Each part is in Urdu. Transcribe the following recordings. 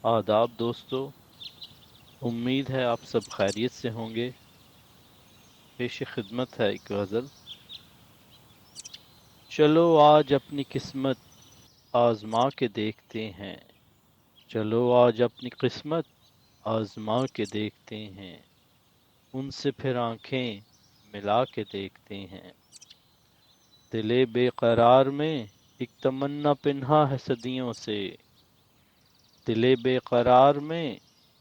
آداب دوستو، امید ہے آپ سب خیریت سے ہوں گے۔ پیش خدمت ہے ایک غزل۔ چلو آج اپنی قسمت آزما کے دیکھتے ہیں، چلو آج اپنی قسمت آزما کے دیکھتے ہیں، ان سے پھر آنکھیں ملا کے دیکھتے ہیں۔ دل بے قرار میں ایک تمنا پنہا ہے صدیوں سے، دل بے قرار میں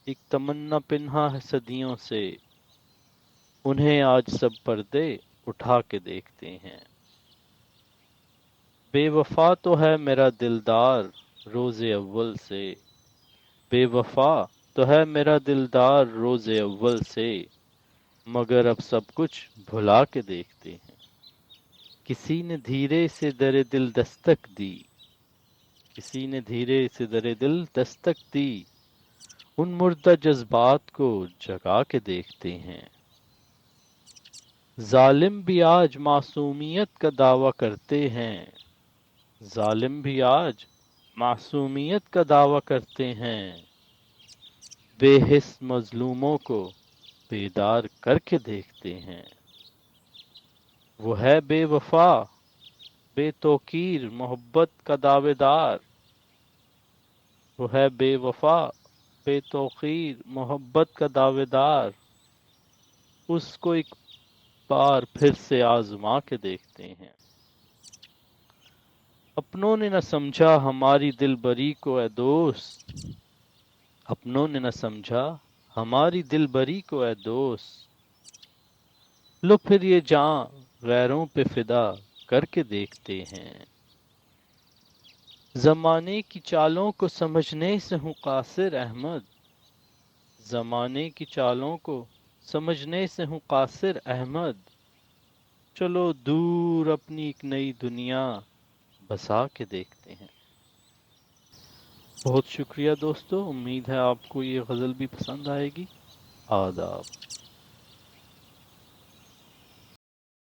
ایک تمنا پنہا ہے صدیوں سے، انہیں آج سب پردے اٹھا کے دیکھتے ہیں۔ بے وفا تو ہے میرا دلدار روز اول سے، بے وفا تو ہے میرا دلدار روز اول سے، مگر اب سب کچھ بھلا کے دیکھتے ہیں۔ کسی نے دھیرے سے در دل دستک دی، کسی نے دھیرے سے در دل دستک دی، ان مردہ جذبات کو جگا کے دیکھتے ہیں۔ ظالم بھی آج معصومیت کا دعویٰ کرتے ہیں، ظالم بھی آج معصومیت کا دعویٰ کرتے ہیں، بے حس مظلوموں کو بیدار کر کے دیکھتے ہیں۔ وہ ہے بے وفا بے توقیر محبت کا دعوے دار، وہ ہے بے وفا بے توقیر محبت کا دعوے دار، اس کو ایک بار پھر سے آزما کے دیکھتے ہیں۔ اپنوں نے نہ سمجھا ہماری دل بری کو اے دوست، اپنوں نے نہ سمجھا ہماری دل بری کو اے دوست، لو پھر یہ جاں غیروں پہ فدا کر کے دیکھتے ہیں۔ زمانے کی چالوں کو سمجھنے سے ہوں قاصر احمد، زمانے کی چالوں کو سمجھنے سے ہوں قاصر احمد، چلو دور اپنی ایک نئی دنیا بسا کے دیکھتے ہیں۔ بہت شکریہ دوستو، امید ہے آپ کو یہ غزل بھی پسند آئے گی۔ آداب۔